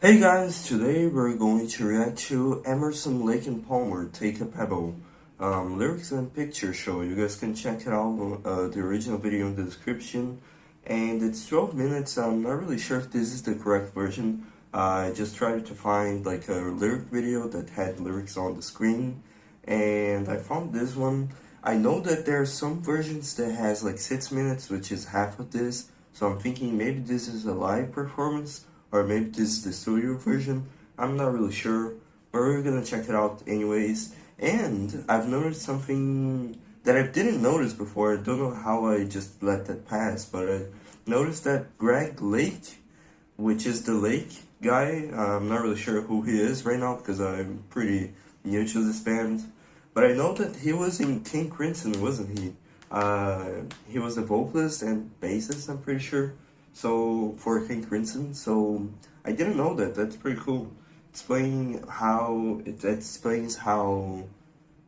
Hey guys, today we're going to react to Emerson, Lake and Palmer, Take a Pebble. Lyrics and picture show. You guys can check it out, the original video in the description. And it's 12 minutes, I'm not really sure if this is the correct version. I just tried to find like a lyric video that had lyrics on the screen. And I found this one. I know that there are some versions that has like 6 minutes, which is half of this. So I'm thinking maybe this is a live performance, or maybe this is the studio version. I'm not really sure, but we're gonna check it out anyways. And I've noticed something that I didn't notice before. I don't know how I just let that pass, but I noticed that Greg Lake, which is the Lake guy, I'm not really sure who he is right now because I'm pretty new to this band. But I know that he was in King Crimson, wasn't he? He was a vocalist and bassist, I'm pretty sure. So for King Crimson, so I didn't know that. That's pretty cool. Explaining how it explains how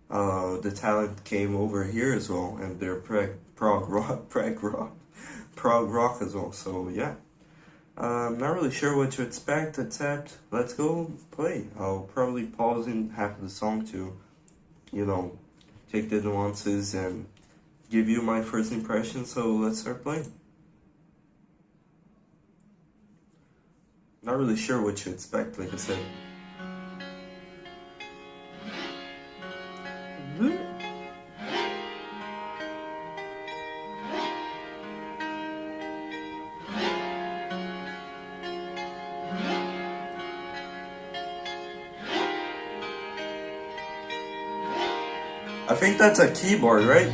the talent came over here as well, and their prog rock as well. So yeah, I'm not really sure what to expect, except let's go play. I'll probably pause in half of the song to, take the nuances and give you my first impression. So let's start playing. Not really sure what to expect, like I said. I think that's a keyboard, right?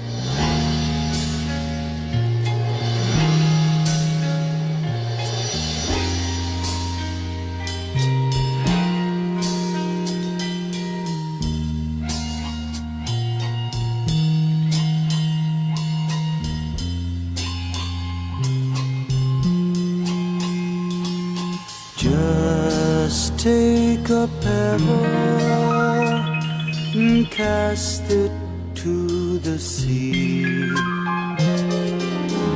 Just take a pebble and cast it to the sea.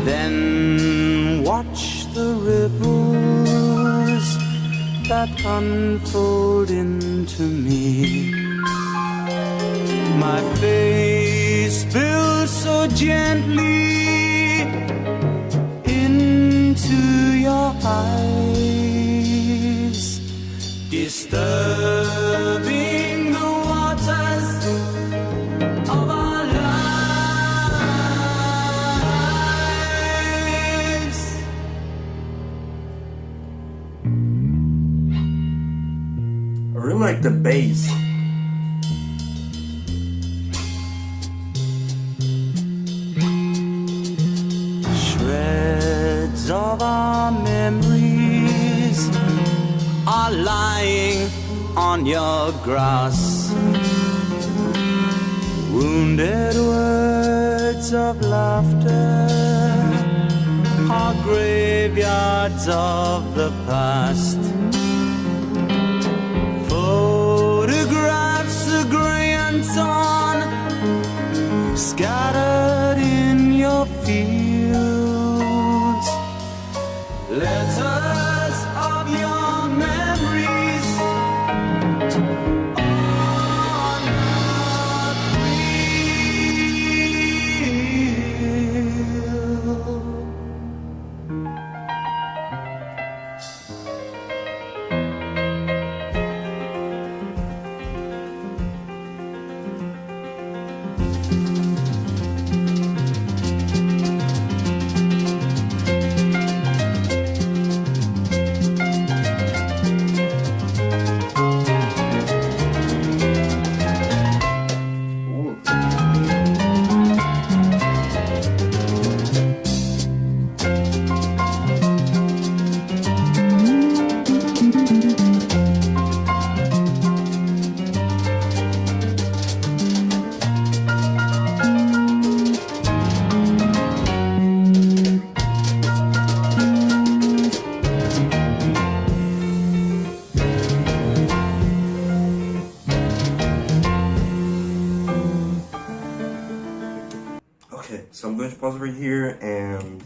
Then watch the ripples that unfold into me. My face spills so gently into your eyes, disturbing the waters of our lives. I really like the bass. Shreds of our memories are lying on your grass. Wounded words of laughter are graveyards of the past. Photographs of grey and torn, scattered in your fields. Letters of your memories are not real. So I'm going to pause right here and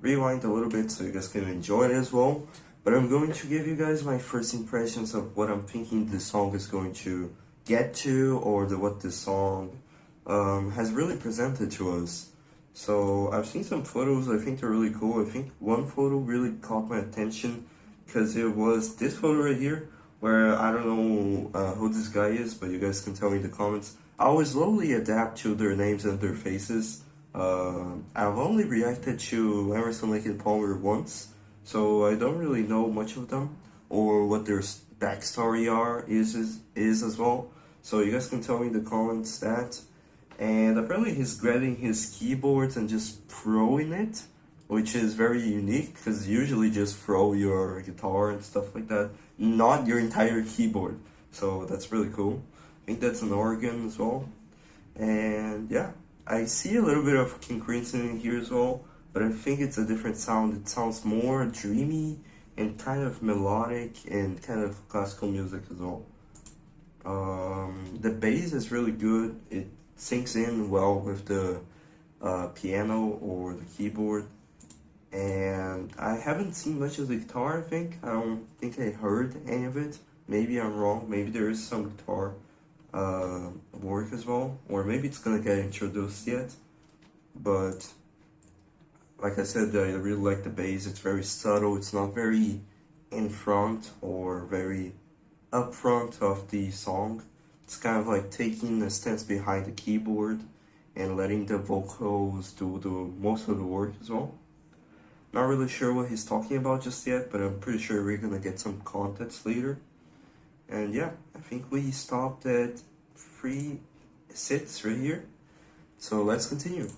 rewind a little bit so you guys can enjoy it as well. But I'm going to give you guys my first impressions of what I'm thinking the song is going to get to, or what the song has really presented to us. So I've seen some photos, I think they're really cool. I think one photo really caught my attention because it was this photo right here, where I don't know who this guy is, but you guys can tell me in the comments. I will slowly adapt to their names and their faces. I've only reacted to Emerson, Lake and Palmer once, so I don't really know much of them or what their backstory is as well. So you guys can tell me in the comments that. And apparently he's grabbing his keyboards and just throwing it, which is very unique because usually just throw your guitar and stuff like that, not your entire keyboard. So that's really cool. I think that's an organ as well. And yeah, I see a little bit of King Crimson in here as well, but I think it's a different sound. It sounds more dreamy and kind of melodic and kind of classical music as well. The bass is really good. It sinks in well with the piano or the keyboard. And I haven't seen much of the guitar, I think. I don't think I heard any of it. Maybe I'm wrong. Maybe there is some guitar work as well. Or maybe it's gonna get introduced yet. But like I said, I really like the bass. It's very subtle. It's not very in front or very up front of the song. It's kind of like taking a stance behind the keyboard and letting the vocals do most of the work as well. Not really sure what he's talking about just yet, but I'm pretty sure we're gonna get some context later. And yeah, I think we stopped at 3 sits right here. So let's continue.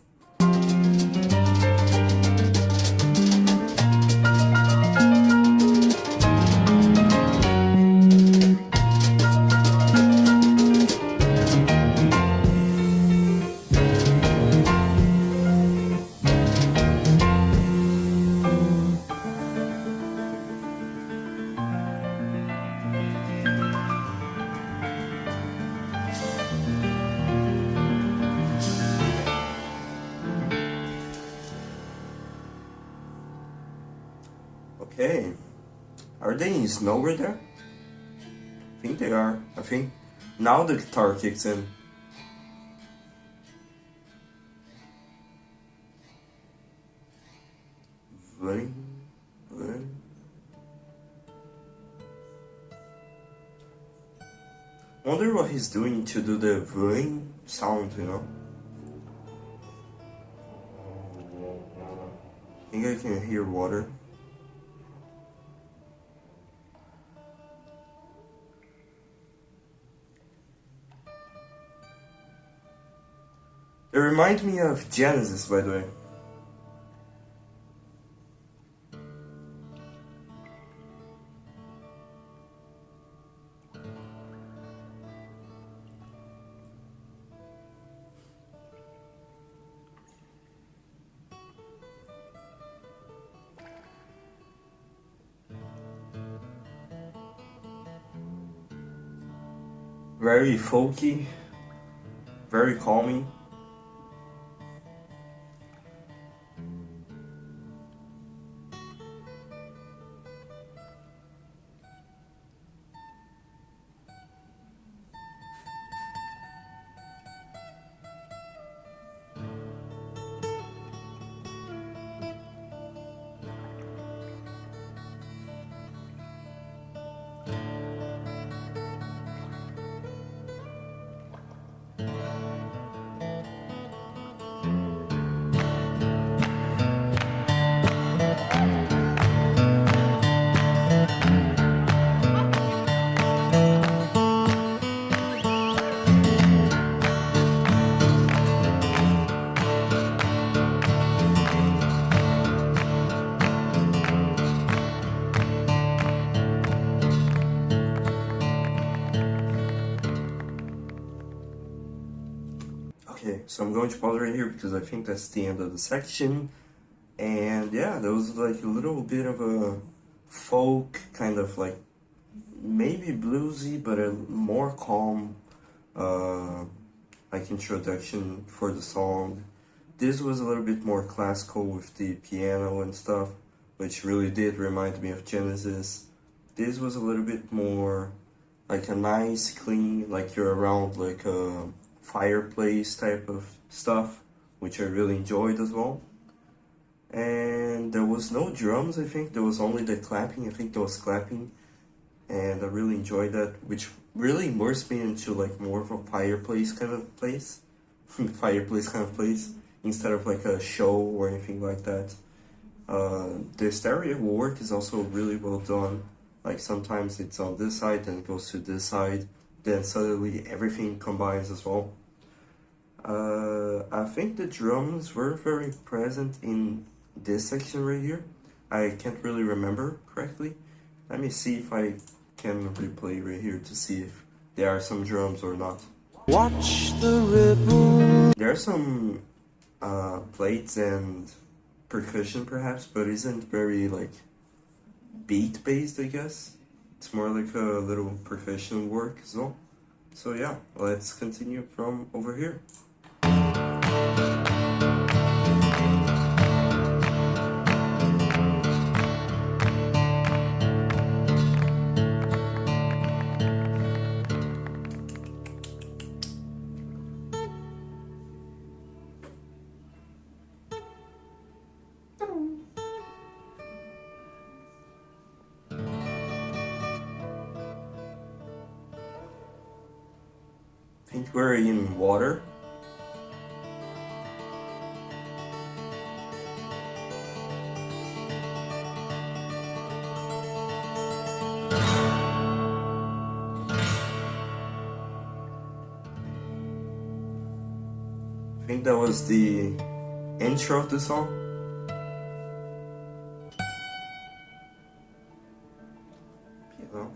Okay, are they in snow right there? I think they are. I think now the guitar kicks in. Vling, vling. Wonder what he's doing to do the vling sound, you know? I think I can hear water. It reminds me of Genesis, by the way. Very folky, very calming. Okay, so I'm going to pause right here because I think that's the end of the section. And yeah, there was like a little bit of a folk, kind of like maybe bluesy, but a more calm like introduction for the song. This was a little bit more classical with the piano and stuff, which really did remind me of Genesis. This was a little bit more like a nice, clean, like you're around like a fireplace type of stuff, which I really enjoyed as well. And there was no drums, I think. There was only the clapping. I think there was clapping. And I really enjoyed that, which really immersed me into like more of a fireplace kind of place. Fireplace kind of place. Instead of like a show or anything like that. The stereo work is also really well done. Like sometimes it's on this side, then it goes to this side. Then suddenly everything combines as well. I think the drums were very present in this section right here. I can't really remember correctly. Let me see if I can replay right here to see if there are some drums or not. Watch the ripple. There are some plates and percussion perhaps, but isn't very like beat based, I guess. It's more like a little percussion work as well. So yeah, let's continue from over here. I think we're in water. I think that was the intro of the song. Piano.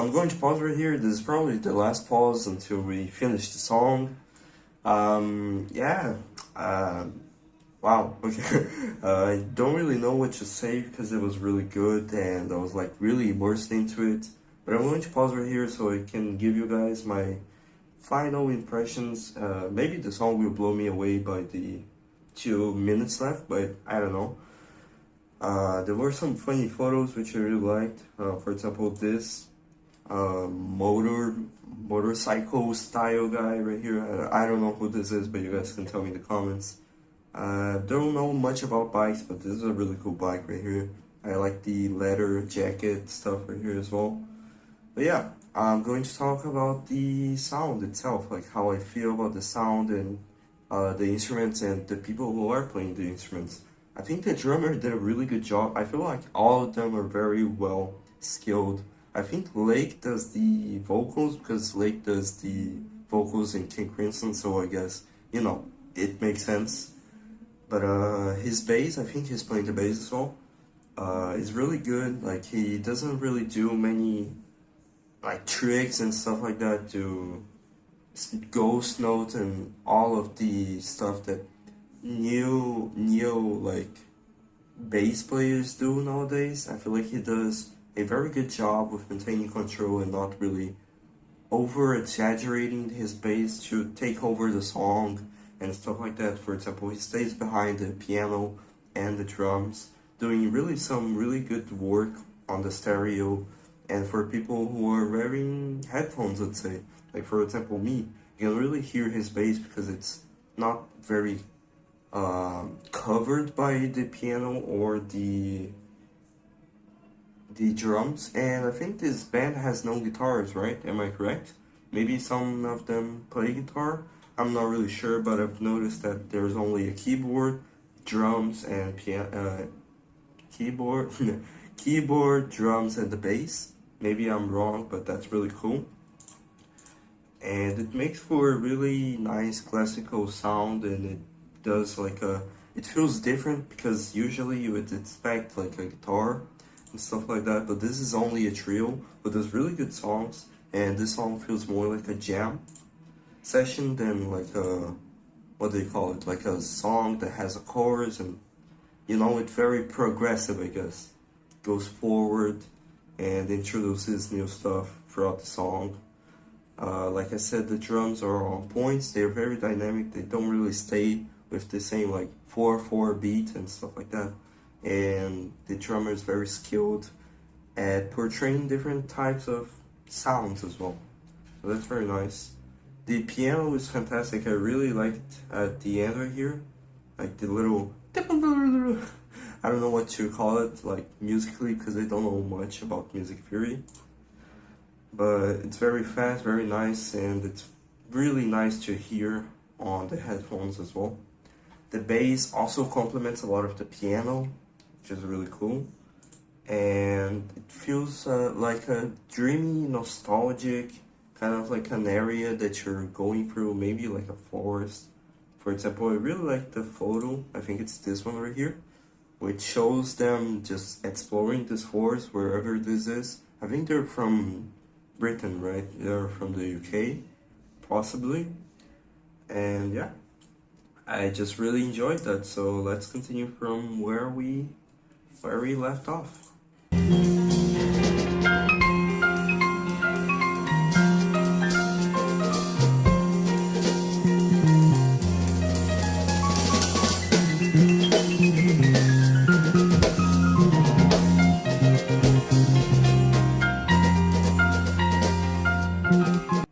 I'm going to pause right here. This is probably the last pause until we finish the song. Yeah. Wow. Okay. I don't really know what to say because it was really good and I was like really immersed into it. But I'm going to pause right here so I can give you guys my final impressions. Maybe the song will blow me away by the 2 minutes left, but I don't know. There were some funny photos which I really liked. For example, this motorcycle style guy right here. I don't know who this is, but you guys can tell me in the comments. Don't know much about bikes, but this is a really cool bike right here. I like the leather jacket stuff right here as well. But yeah, I'm going to talk about the sound itself, like how I feel about the sound and the instruments and the people who are playing the instruments. I think the drummer did a really good job. I feel like all of them are very well skilled. I think Lake does the vocals because Lake does the vocals in King Crimson, so I guess, you know, it makes sense. But his bass, I think he's playing the bass as well, is really good. Like, he doesn't really do many like tricks and stuff like that to ghost notes and all of the stuff that new like bass players do nowadays. I feel like he does a very good job with maintaining control and not really over exaggerating his bass to take over the song and stuff like that. For example, he stays behind the piano and the drums, doing some really good work on the stereo. And for people who are wearing headphones, let's say, like for example me, you can really hear his bass because it's not very covered by the piano or the drums. And I think this band has no guitars, right? Am I correct? Maybe some of them play guitar. I'm not really sure, but I've noticed that there's only a keyboard, drums, and keyboard, drums, and the bass. Maybe I'm wrong, but that's really cool. And it makes for a really nice classical sound, and it does like it feels different because usually you would expect like a guitar and stuff like that, but this is only a trio, but there's really good songs, and this song feels more like a jam session than like a, what do you call it, like a song that has a chorus, and you know, it's very progressive, I guess. It goes forward and introduces new stuff throughout the song. Like I said, the drums are on points, they're very dynamic, they don't really stay with the same like 4/4 beat and stuff like that. And the drummer is very skilled at portraying different types of sounds as well. So that's very nice. The piano is fantastic. I really liked at the end right here, like the little, I don't know what to call it, like musically, because I don't know much about music theory. But it's very fast, very nice, and it's really nice to hear on the headphones as well. The bass also complements a lot of the piano, which is really cool. And it feels like a dreamy, nostalgic, kind of like an area that you're going through, maybe like a forest. For example, I really like the photo, I think it's this one right here, which shows them just exploring this forest wherever this is. I think they're from Britain, right? They're from the UK, possibly. And yeah, I just really enjoyed that. So let's continue from where we left off.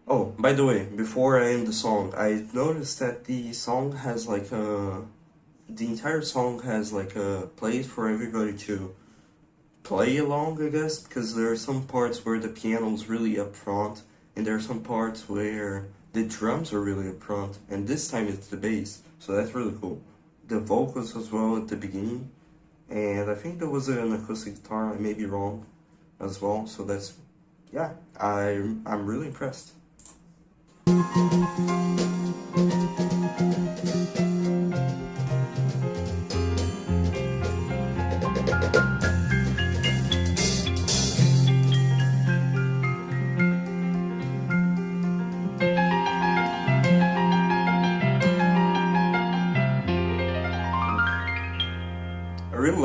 Oh, by the way, before I end the song, I noticed that the song has like the entire song has like a place for everybody to play along, I guess, because there are some parts where the piano is really up front, and there are some parts where the drums are really up front, and this time it's the bass, so that's really cool. The vocals as well at the beginning, and I think there was an acoustic guitar, I may be wrong as well, so that's, yeah, I'm really impressed.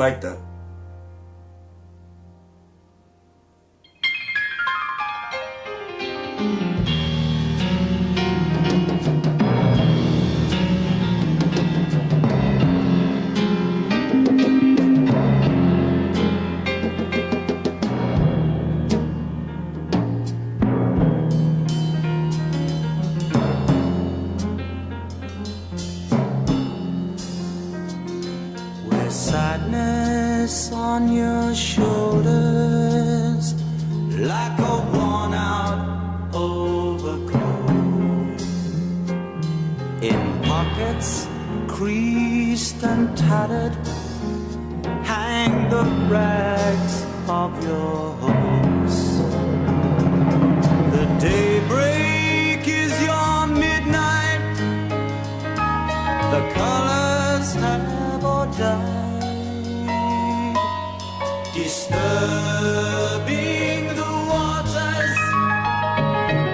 like that. Sadness on your shoulders, like a worn out overcoat. In pockets creased and tattered, hang the rags of your hopes. The daybreak is your midnight, the colors have all died. Disturbing the waters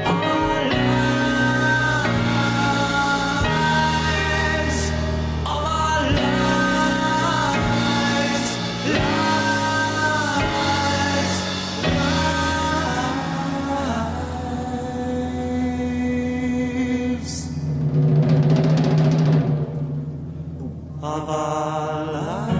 of our lives, of our lives.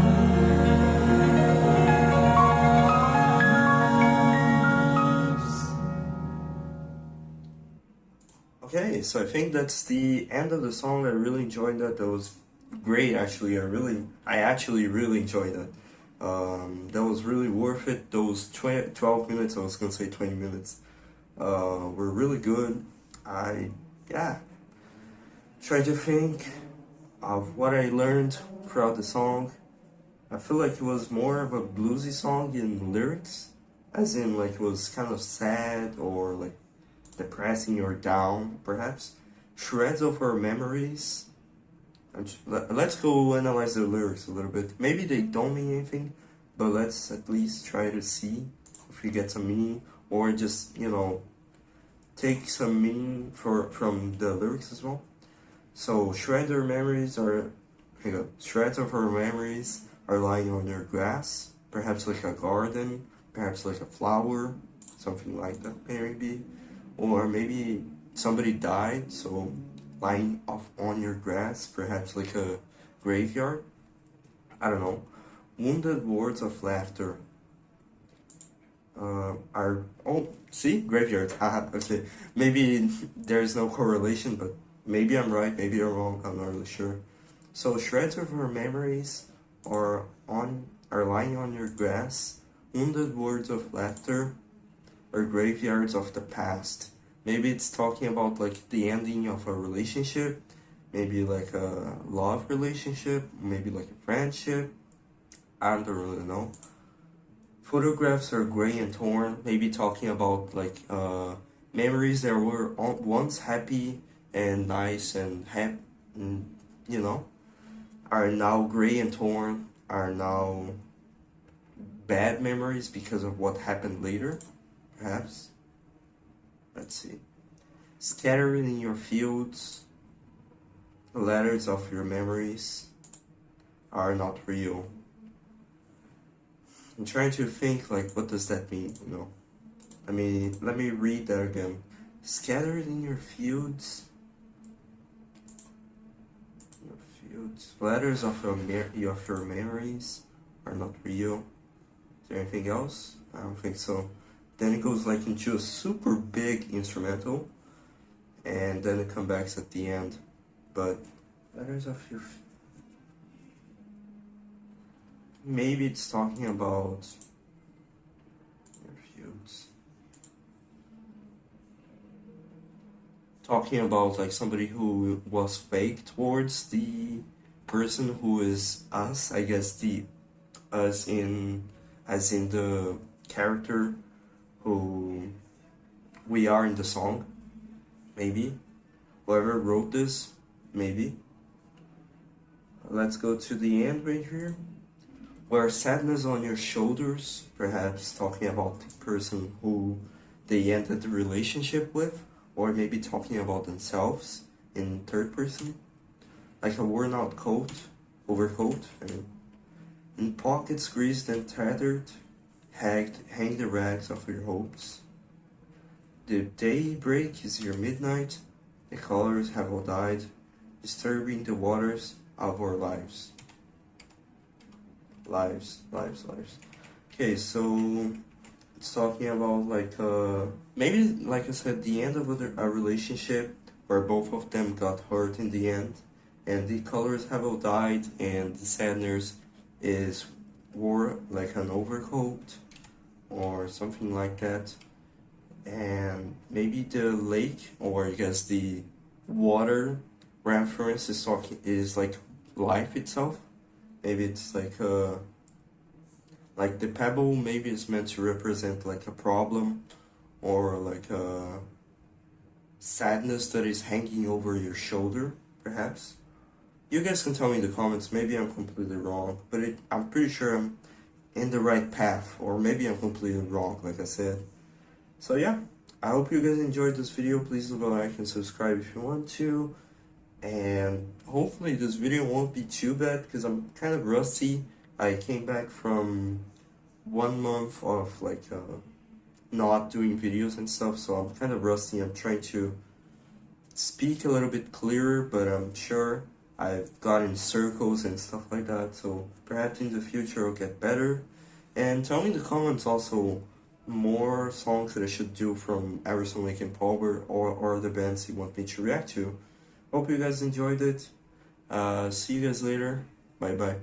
Okay, so I think that's the end of the song. I really enjoyed that. That was great, actually. I actually really enjoyed that. That was really worth it. Those 12 minutes, I was gonna say 20 minutes, were really good. Try to think of what I learned throughout the song. I feel like it was more of a bluesy song in lyrics, as in like it was kind of sad or like depressing or down, perhaps. Shreds of our memories. Let's go analyze the lyrics a little bit. Maybe they don't mean anything, but let's at least try to see if we get some meaning, or just, take some meaning from the lyrics as well. So shreds of our memories are lying on your grass, perhaps like a garden, perhaps like a flower, something like that maybe. Or maybe somebody died, so lying off on your grass, perhaps like a graveyard. I don't know. Wounded words of laughter see? Graveyard. Haha, okay. Maybe there's no correlation, but maybe I'm right, maybe I'm wrong, I'm not really sure. So shreds of our memories are lying on your grass. Wounded words of laughter or graveyards of the past. Maybe it's talking about like the ending of a relationship, maybe like a love relationship, maybe like a friendship. I don't really know. Photographs are gray and torn, maybe talking about like memories that were once happy and nice and are now gray and torn, are now bad memories because of what happened later. Perhaps. Let's see. Scattered in your fields, letters of your memories are not real. I'm trying to think, like, what does that mean, I mean, let me read that again. Scattered in your fields, letters of your memories are not real. Is there anything else? I don't think so. Then it goes like into a super big instrumental, and then it comes back at the end. But letters of your... Maybe it's talking about your feuds. Talking about like somebody who was fake towards the person who is us. I guess the us as in the character who we are in the song, maybe. Whoever wrote this, maybe. Let's go to the end right here. Where sadness on your shoulders, perhaps talking about the person who they ended the relationship with, or maybe talking about themselves in third person. Like a worn out overcoat, In pockets greased and tattered, hang the rags of your hopes. The daybreak is your midnight, the colors have all died, disturbing the waters of our lives. Lives. Okay, so it's talking about maybe like I said, the end of a relationship where both of them got hurt in the end, and the colors have all died, and the sadness is wore like an overcoat or something like that. And maybe the lake, or I guess the water reference is like life itself. Maybe it's like the pebble maybe is meant to represent like a problem, or like a sadness that is hanging over your shoulder, perhaps. You guys can tell me in the comments, maybe I'm completely wrong, but I'm pretty sure I'm in the right path, or maybe I'm completely wrong, like I said. So yeah, I hope you guys enjoyed this video. Please leave a like and subscribe if you want to. And hopefully this video won't be too bad, because I'm kind of rusty. I came back from 1 month of not doing videos and stuff, so I'm kind of rusty. I'm trying to speak a little bit clearer, but I'm sure I've gotten circles and stuff like that, so perhaps in the future I'll get better. And tell me in the comments also more songs that I should do from Emerson, Lake&Palmer, or the bands you want me to react to. Hope you guys enjoyed it. See you guys later. Bye bye.